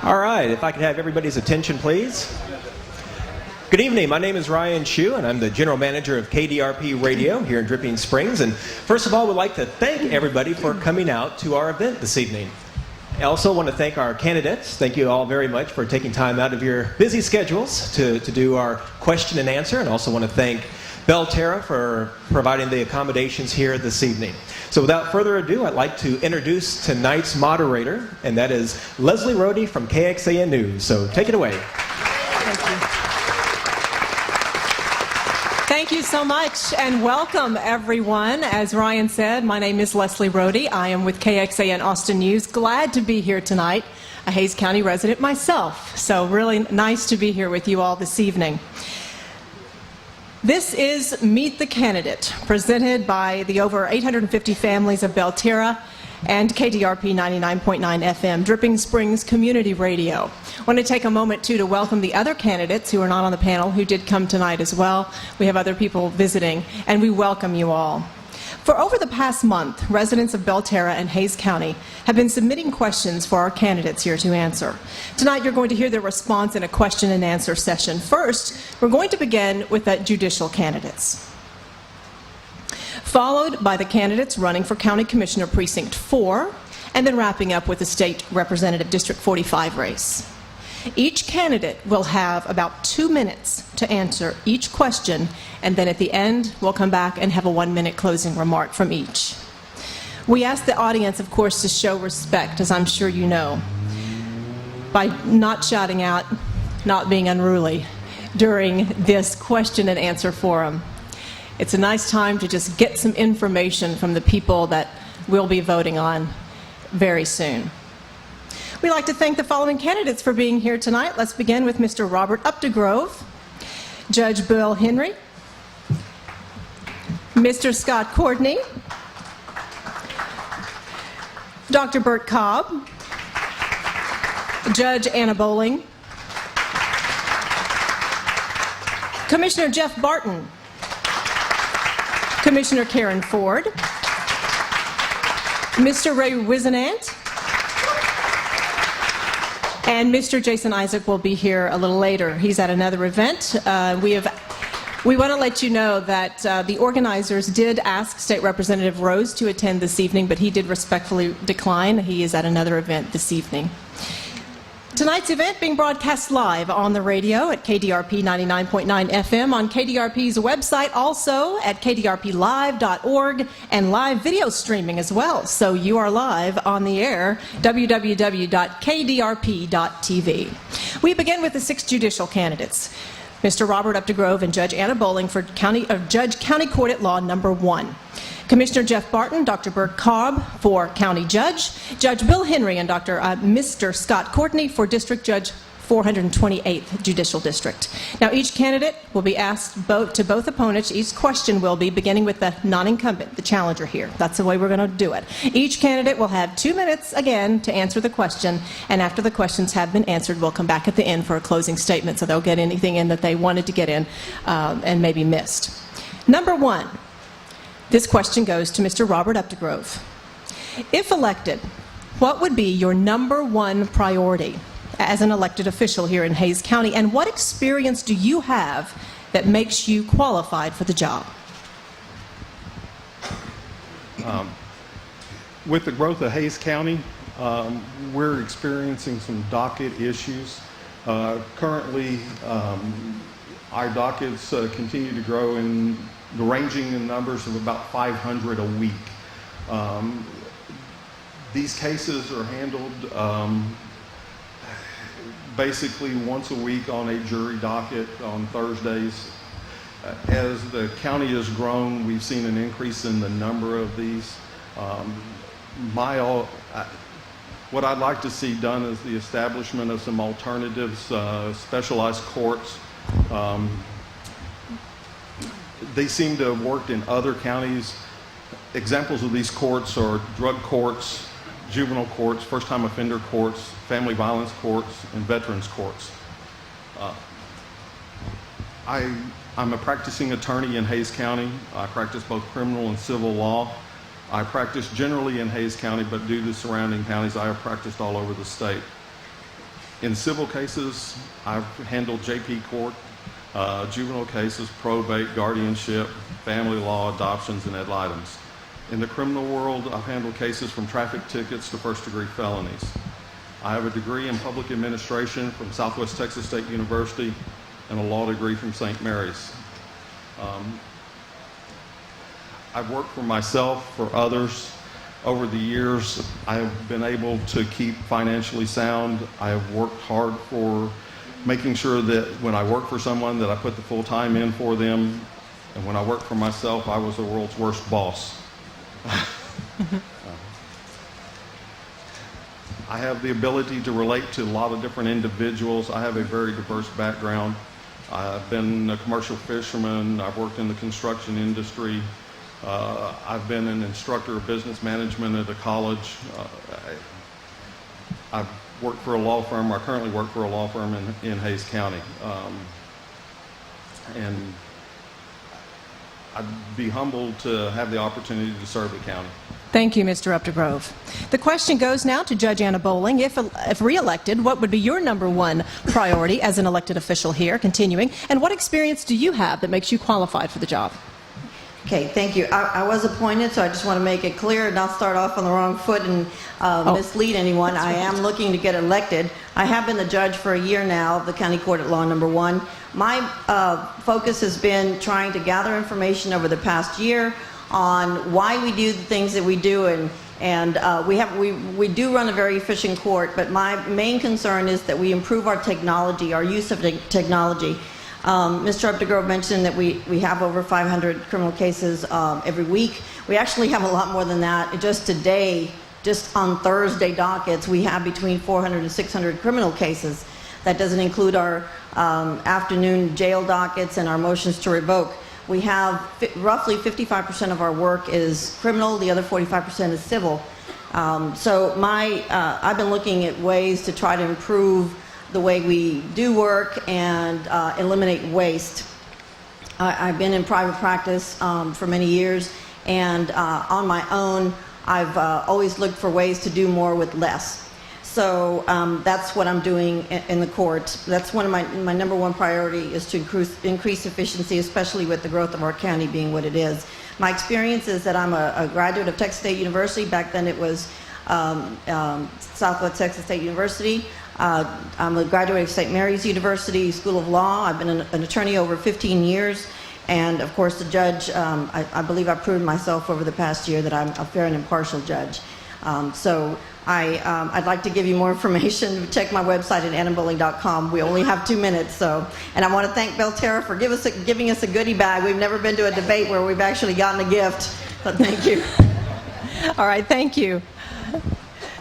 All right, if I could have everybody's attention, please. Good evening. My name is Ryan Shue, and I'm the General Manager of KDRP Radio here in Dripping Springs. And first of all, we'd like to thank everybody for coming out to our event this evening. I also want to thank our candidates. Thank you all very much for taking time out of your busy schedules to do our question and answer. And also want to thank Belterra for providing the accommodations here this evening. So without further ado, I'd like to introduce tonight's moderator, and that is Leslie Rhode from KXAN News. So take it away. Thank you. Thank you so much, and welcome everyone. As Ryan said, my name is Leslie Rhode. I am with KXAN Austin News. Glad to be here tonight. A Hays County resident myself, so really nice to be here with you all this evening. This is Meet the Candidate, presented by the over 850 families of Belterra and KDRP 99.9 FM, Dripping Springs Community Radio. I want to take a moment, too, to welcome the other candidates who are not on the panel, who did come tonight as well. We have other people visiting, and we welcome you all. For over the past month, residents of Belterra and Hays County have been submitting questions for our candidates here to answer. Tonight, you're going to hear their response in a question and answer session. First, we're going to begin with the judicial candidates, followed by the candidates running for County Commissioner Precinct 4, and then wrapping up with the State Representative District 45 race. Each candidate will have about 2 minutes to answer each question, and then at the end, we'll come back and have a 1-minute closing remark from each. We ask the audience, of course, to show respect, as I'm sure you know, by not shouting out, not being unruly during this question and answer forum. It's a nice time to just get some information from the people that we'll be voting on very soon. We'd like to thank the following candidates for being here tonight. Let's begin with Mr. Robert Updegrove, Judge Bill Henry, Mr. Scott Courtney, Dr. Bert Cobb, Judge Anna Boling, Commissioner Jeff Barton, Commissioner Karen Ford, Mr. Ray Wisenant, and Mr. Jason Isaac will be here a little later. He's at another event. We want to let you know that the organizers did ask State Representative Rose to attend this evening, but he did respectfully decline. He is at another event this evening. Tonight's event being broadcast live on the radio at KDRP 99.9 FM, on KDRP's website, also at kdrplive.org, and live video streaming as well. So you are live on the air, www.kdrp.tv. We begin with the 6 judicial candidates, Mr. Robert Updegrove and Judge Anna Boling for Judge County Court at Law Number 1. Commissioner Jeff Barton, Dr. Bert Cobb for County Judge, Judge Bill Henry and Mr. Scott Courtney for District Judge 428th Judicial District. Now, each candidate will be asked to both opponents. Each question will be beginning with the non-incumbent, the challenger here. That's the way we're going to do it. Each candidate will have 2 minutes, again, to answer the question, and after the questions have been answered, we'll come back at the end for a closing statement, so they'll get anything in that they wanted to get in and maybe missed. Number 1. This question goes to Mr. Robert Updegrove. If elected, what would be your number 1 priority as an elected official here in Hays County, and what experience do you have that makes you qualified for the job? With the growth of Hays County, we're experiencing some docket issues. Currently, our dockets continue to grow ranging in numbers of about 500 a week. These cases are handled basically once a week on a jury docket on Thursdays. As the county has grown, we've seen an increase in the number of these. What I'd like to see done is the establishment of some alternatives, specialized courts. They seem to have worked in other counties. Examples of these courts are drug courts, juvenile courts, first-time offender courts, family violence courts, and veterans courts. I'm a practicing attorney in Hays County. I practice both criminal and civil law. I practice generally in Hays County, but due to surrounding counties, I have practiced all over the state. In civil cases, I've handled JP court, juvenile cases, probate, guardianship, family law, adoptions, and ad litems. In the criminal world, I've handled cases from traffic tickets to first-degree felonies. I have a degree in public administration from Southwest Texas State University and a law degree from St. Mary's. I've worked for myself, for others. Over the years, I have been able to keep financially sound. I have worked hard for making sure that when I work for someone that I put the full time in for them. And when I worked for myself, I was the world's worst boss. I have the ability to relate to a lot of different individuals. I have a very diverse background. I've been a commercial fisherman. I've worked in the construction industry. I've been an instructor of business management at a college. I've worked for a law firm. I currently work for a law firm in Hays County. And I'd be humbled to have the opportunity to serve the county. Thank you, Mr. Updegrove. The question goes now to Judge Anna Boling. If re-elected, what would be your number one priority as an elected official here, continuing, and what experience do you have that makes you qualified for the job? Okay, thank you. I was appointed, so I just want to make it clear and not start off on the wrong foot and mislead anyone. I am looking to get elected. I have been the judge for a year now, the County Court at Law Number 1. My focus has been trying to gather information over the past year on why we do the things that we do, and we do run a very efficient court, but my main concern is that we improve our technology, our use of technology. Mr. Updegrove mentioned that we have over 500 criminal cases every week. We actually have a lot more than that. Just today, just on Thursday dockets, we have between 400 and 600 criminal cases. That doesn't include our afternoon jail dockets and our motions to revoke. We have roughly 55% of our work is criminal, the other 45% is civil. So I've been looking at ways to try to improve the way we do work and eliminate waste. I've been in private practice for many years, and on my own, I've always looked for ways to do more with less. So that's what I'm doing in the court. That's one of my number one priority is to increase efficiency, especially with the growth of our county being what it is. My experience is that I'm a graduate of Texas State University. Back then it was Southwest Texas State University. I'm a graduate of St. Mary's University School of Law. I've been an attorney over 15 years. And of course the judge, I believe I proved myself over the past year that I'm a fair and impartial judge. So I'd like to give you more information. Check my website at annaboling.com. We only have 2 minutes, and I want to thank Belterra for giving us a goodie bag. We've never been to a debate where we've actually gotten a gift, but thank you. All right, thank you.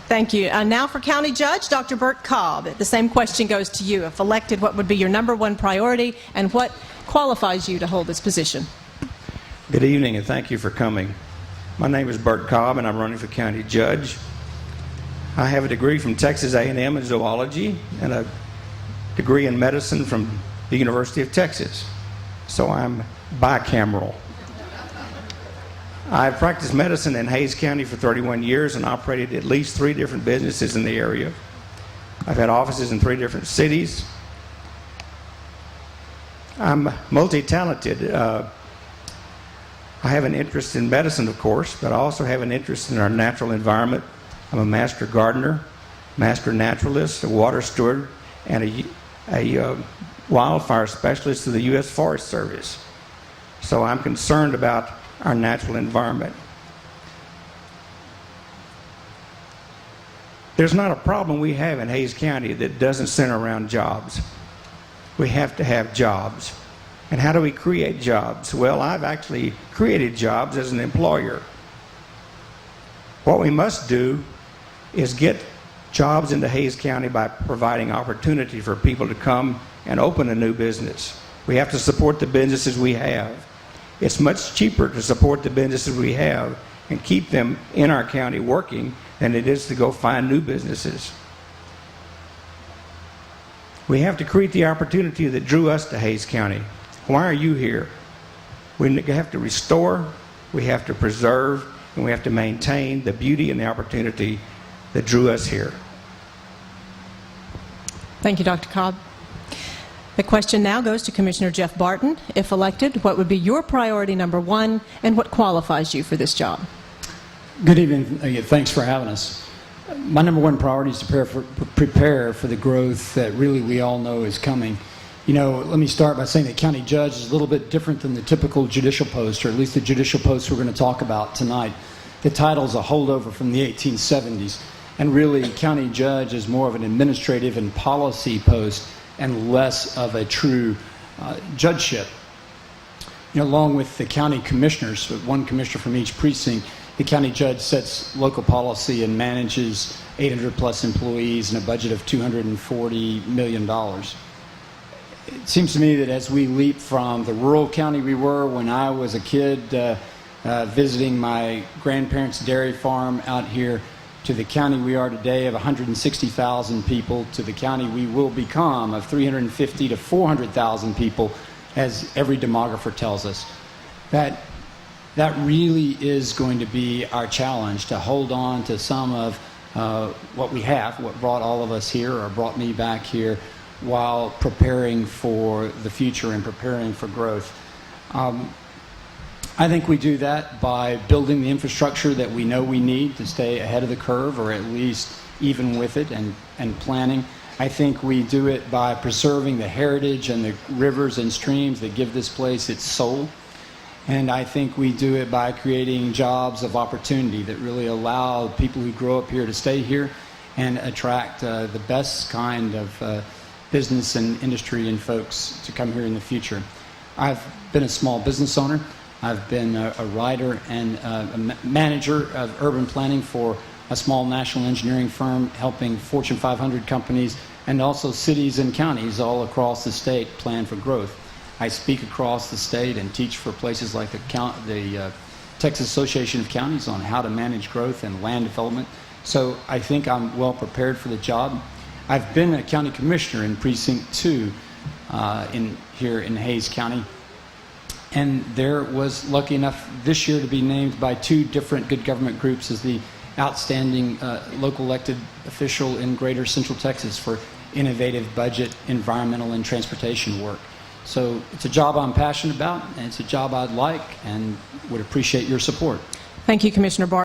Thank you. Now for County Judge, Dr. Bert Cobb. The same question goes to you. If elected, what would be your number one priority, and what qualifies you to hold this position? Good evening, and thank you for coming. My name is Bert Cobb, and I'm running for County Judge. I have a degree from Texas A&M in zoology and a degree in medicine from the University of Texas. So I'm bicameral. I've practiced medicine in Hays County for 31 years and operated at least 3 different businesses in the area. I've had offices in 3 different cities. I'm multi-talented. I have an interest in medicine, of course, but I also have an interest in our natural environment. I'm a master gardener, master naturalist, a water steward, and a wildfire specialist through the U.S. Forest Service. So I'm concerned about our natural environment. There's not a problem we have in Hays County that doesn't center around jobs. We have to have jobs. And how do we create jobs? Well, I've actually created jobs as an employer. What we must do is get jobs into Hays County by providing opportunity for people to come and open a new business. We have to support the businesses we have. It's much cheaper to support the businesses we have and keep them in our county working than it is to go find new businesses. We have to create the opportunity that drew us to Hays County. Why are you here? We have to restore, we have to preserve, and we have to maintain the beauty and the opportunity that drew us here. Thank you, Dr. Cobb. The question now goes to Commissioner Jeff Barton. If elected, what would be your priority number one, and what qualifies you for this job? Good evening. Thanks for having us. My number one priority is to prepare for the growth that really we all know is coming. You know, let me start by saying that county judge is a little bit different than the typical judicial post, or at least the judicial post we're going to talk about tonight. The title is a holdover from the 1870s, and really county judge is more of an administrative and policy post and less of a true judgeship. You know, along with the county commissioners, one commissioner from each precinct, the county judge sets local policy and manages 800 plus employees and a budget of $240 million. It seems to me that as we leap from the rural county we were when I was a kid visiting my grandparents' dairy farm out here, to the county we are today of 160,000 people, to the county we will become of 350 to 400,000 people, as every demographer tells us. That really is going to be our challenge, to hold on to some of what we have, what brought all of us here or brought me back here, while preparing for the future and preparing for growth. I think we do that by building the infrastructure that we know we need to stay ahead of the curve, or at least even with it, and planning. I think we do it by preserving the heritage and the rivers and streams that give this place its soul. And I think we do it by creating jobs of opportunity that really allow people who grow up here to stay here and attract the best kind of business and industry and folks to come here in the future. I've been a small business owner. I've been a writer and a manager of urban planning for a small national engineering firm, helping Fortune 500 companies and also cities and counties all across the state plan for growth. I speak across the state and teach for places like the Texas Association of Counties on how to manage growth and land development. So I think I'm well prepared for the job. I've been a county commissioner in Precinct 2 here in Hays County. And there was lucky enough this year to be named by two different good government groups as the outstanding local elected official in Greater Central Texas for innovative budget, environmental, and transportation work. So it's a job I'm passionate about, and it's a job I'd like and would appreciate your support. Thank you, Commissioner Barton.